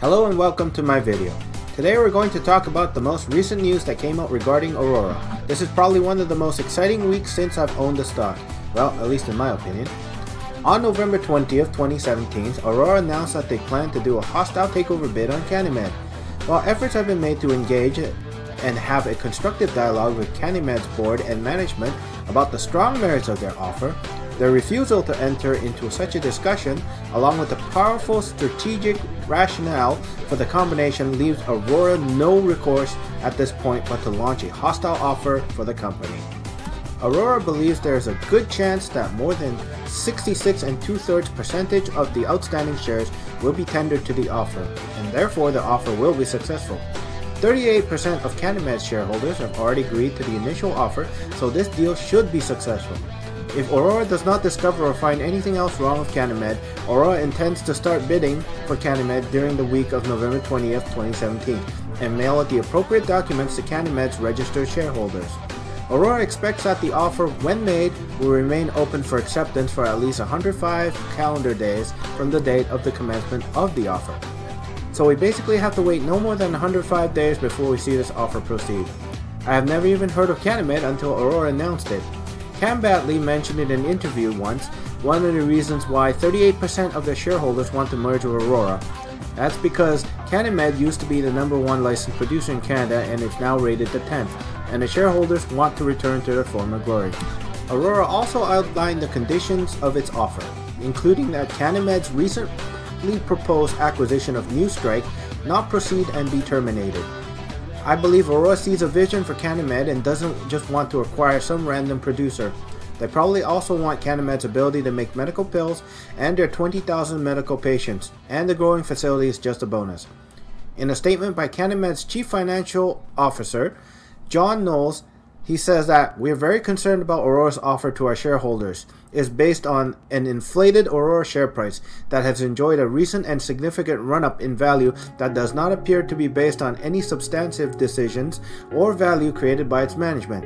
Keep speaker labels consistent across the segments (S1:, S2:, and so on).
S1: Hello and welcome to my video. Today we're going to talk about the most recent news that came out regarding Aurora. This is probably one of the most exciting weeks since I've owned the stock. Well, at least in my opinion. On November 20th, 2017, Aurora announced that they plan to do a hostile takeover bid on Canimed. While efforts have been made to engage and have a constructive dialogue with Canimed's board and management about the strong merits of their offer, their refusal to enter into such a discussion, along with the powerful strategic rationale for the combination, leaves Aurora no recourse at this point but to launch a hostile offer for the company. Aurora believes there is a good chance that more than 66 2/3% of the outstanding shares will be tendered to the offer, and therefore the offer will be successful. 38% of Canimed's shareholders have already agreed to the initial offer, so this deal should be successful. If Aurora does not discover or find anything else wrong with Canimed, Aurora intends to start bidding for Canimed during the week of November 20th, 2017, and mail out the appropriate documents to Canimed's registered shareholders. Aurora expects that the offer, when made, will remain open for acceptance for at least 105 calendar days from the date of the commencement of the offer. So we basically have to wait no more than 105 days before we see this offer proceed. I have never even heard of Canimed until Aurora announced it. Cam Batley mentioned in an interview once one of the reasons why 38% of their shareholders want to merge with Aurora. That's because Canimed used to be the #1 licensed producer in Canada and is now rated the 10th, and the shareholders want to return to their former glory. Aurora also outlined the conditions of its offer, including that Canimed's recently proposed acquisition of New Strike not proceed and be terminated. I believe Aurora sees a vision for Canimed and doesn't just want to acquire some random producer. They probably also want Canimed's ability to make medical pills and their 20,000 medical patients, and the growing facility is just a bonus. In a statement by Canimed's Chief Financial Officer, John Knowles, he says that "We're very concerned about Aurora's offer to our shareholders. It is based on an inflated Aurora share price that has enjoyed a recent and significant run-up in value that does not appear to be based on any substantive decisions or value created by its management.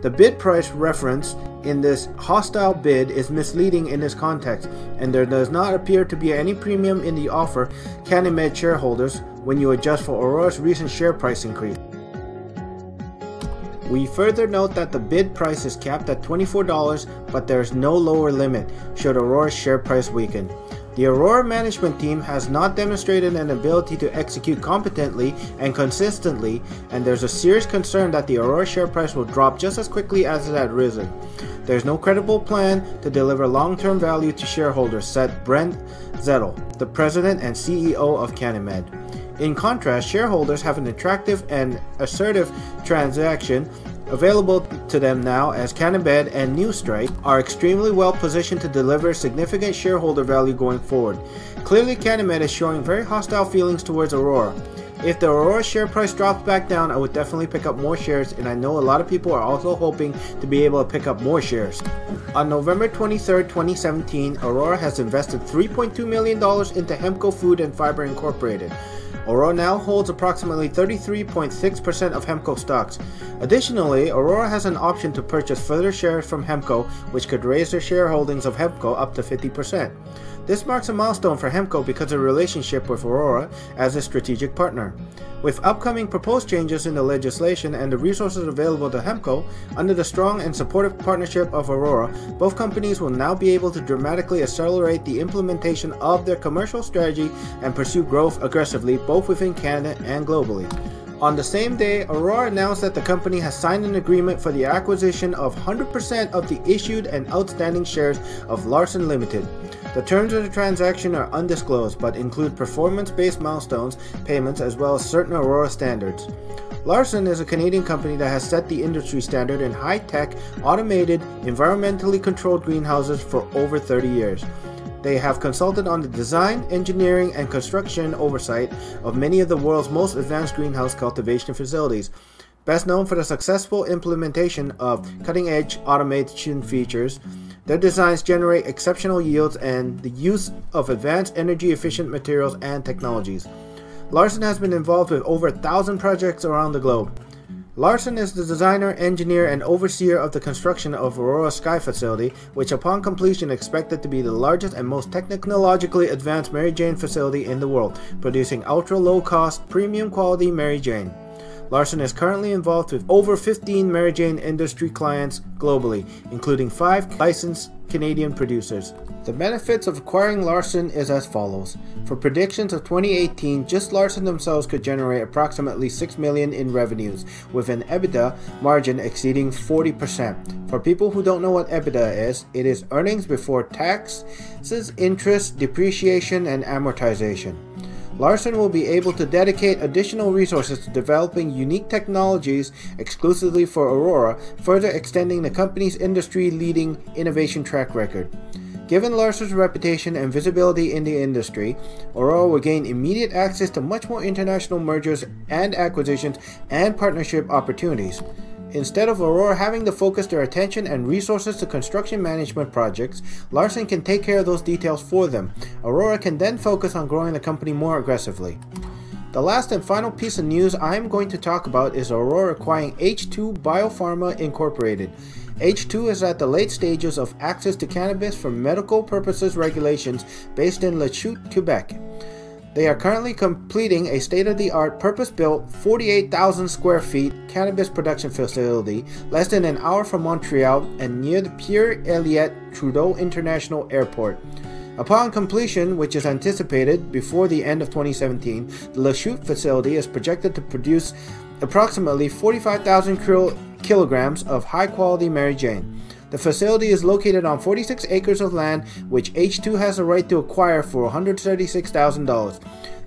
S1: The bid price reference in this hostile bid is misleading in this context, and there does not appear to be any premium in the offer Canimed shareholders when you adjust for Aurora's recent share price increase. We further note that the bid price is capped at $24, but there is no lower limit should Aurora's share price weaken. The Aurora management team has not demonstrated an ability to execute competently and consistently, and there's a serious concern that the Aurora share price will drop just as quickly as it had risen. There's no credible plan to deliver long-term value to shareholders," said Brent Zettel, the president and CEO of Canimed. In contrast, shareholders have an attractive and assertive transaction available to them now, as Canimed and New Strike are extremely well positioned to deliver significant shareholder value going forward. Clearly, Canimed is showing very hostile feelings towards Aurora. If the Aurora share price drops back down, I would definitely pick up more shares, and I know a lot of people are also hoping to be able to pick up more shares. On November 23rd, 2017, Aurora has invested $3.2 million into Hemco Food and Fiber Incorporated. Aurora now holds approximately 33.6% of Hemco stocks. Additionally, Aurora has an option to purchase further shares from Hemco, which could raise their shareholdings of Hemco up to 50%. This marks a milestone for Hemco because of the relationship with Aurora as a strategic partner. With upcoming proposed changes in the legislation and the resources available to Hemco, under the strong and supportive partnership of Aurora, both companies will now be able to dramatically accelerate the implementation of their commercial strategy and pursue growth aggressively both within Canada and globally. On the same day, Aurora announced that the company has signed an agreement for the acquisition of 100% of the issued and outstanding shares of Larsen Limited. The terms of the transaction are undisclosed, but include performance-based milestones payments as well as certain Aurora standards. Larsen is a Canadian company that has set the industry standard in high-tech, automated, environmentally controlled greenhouses for over 30 years. They have consulted on the design, engineering, and construction oversight of many of the world's most advanced greenhouse cultivation facilities. Best known for the successful implementation of cutting-edge automation features, their designs generate exceptional yields and the use of advanced energy-efficient materials and technologies. Larsen has been involved with over 1,000 projects around the globe. Larson is the designer, engineer, and overseer of the construction of Aurora Sky facility, which upon completion is expected to be the largest and most technologically advanced Mary Jane facility in the world, producing ultra-low-cost, premium-quality Mary Jane. Larson is currently involved with over 15 Mary Jane industry clients globally, including 5 licensed Canadian producers. The benefits of acquiring Larson is as follows. For predictions of 2018, just Larson themselves could generate approximately $6 million in revenues, with an EBITDA margin exceeding 40%. For people who don't know what EBITDA is, it is earnings before taxes, interest, depreciation, and amortization. Larson will be able to dedicate additional resources to developing unique technologies exclusively for Aurora, further extending the company's industry-leading innovation track record. Given Larson's reputation and visibility in the industry, Aurora will gain immediate access to much more international mergers and acquisitions and partnership opportunities. Instead of Aurora having to focus their attention and resources to construction management projects, Larson can take care of those details for them. Aurora can then focus on growing the company more aggressively. The last and final piece of news I am going to talk about is Aurora acquiring H2 Biopharma Incorporated. H2 is at the late stages of access to cannabis for medical purposes regulations based in Lachute, Quebec. They are currently completing a state-of-the-art, purpose-built, 48,000 square feet cannabis production facility less than an hour from Montreal and near the Pierre-Elliott Trudeau International Airport. Upon completion, which is anticipated before the end of 2017, the Lachute facility is projected to produce approximately 45,000 kilograms of high-quality Mary Jane. The facility is located on 46 acres of land, which H2 has the right to acquire for $136,000.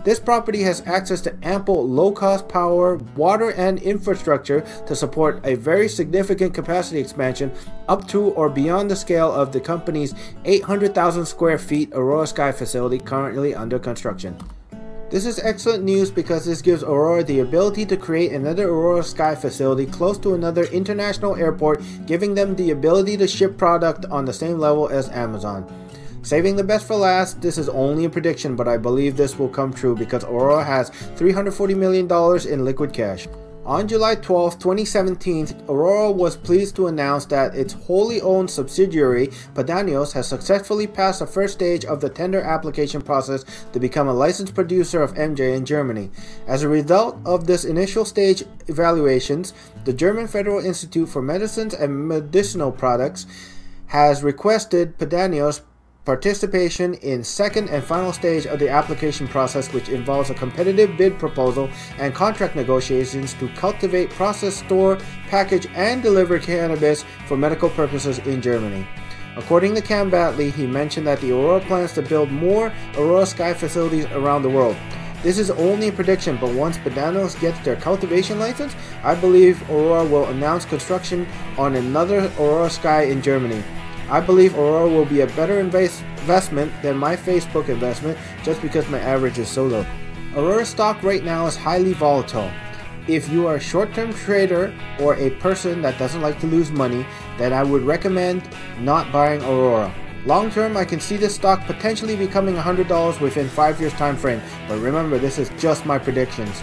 S1: This property has access to ample low-cost power, water, and infrastructure to support a very significant capacity expansion up to or beyond the scale of the company's 800,000 square feet Aurora Sky facility currently under construction. This is excellent news because this gives Aurora the ability to create another Aurora Sky facility close to another international airport, giving them the ability to ship product on the same level as Amazon. Saving the best for last, this is only a prediction, but I believe this will come true because Aurora has $340 million in liquid cash. On July 12, 2017, Aurora was pleased to announce that its wholly owned subsidiary, Padanios, has successfully passed the first stage of the tender application process to become a licensed producer of MJ in Germany. As a result of this initial stage evaluations, the German Federal Institute for Medicines and Medicinal Products has requested Padanios participation in second and final stage of the application process, which involves a competitive bid proposal and contract negotiations to cultivate, process, store, package, and deliver cannabis for medical purposes in Germany. According to Cam Batley, he mentioned that the Aurora plans to build more Aurora Sky facilities around the world. This is only a prediction, but once Padanios gets their cultivation license, I believe Aurora will announce construction on another Aurora Sky in Germany. I believe Aurora will be a better investment than my Facebook investment just because my average is so low. Aurora stock right now is highly volatile. If you are a short-term trader or a person that doesn't like to lose money, then I would recommend not buying Aurora. Long-term, I can see this stock potentially becoming $100 within 5 years time frame, but remember, this is just my predictions.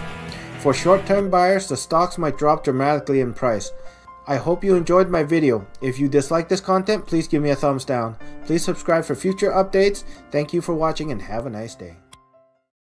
S1: For short-term buyers, the stocks might drop dramatically in price. I hope you enjoyed my video. If you dislike this content, please give me a thumbs down. Please subscribe for future updates. Thank you for watching and have a nice day.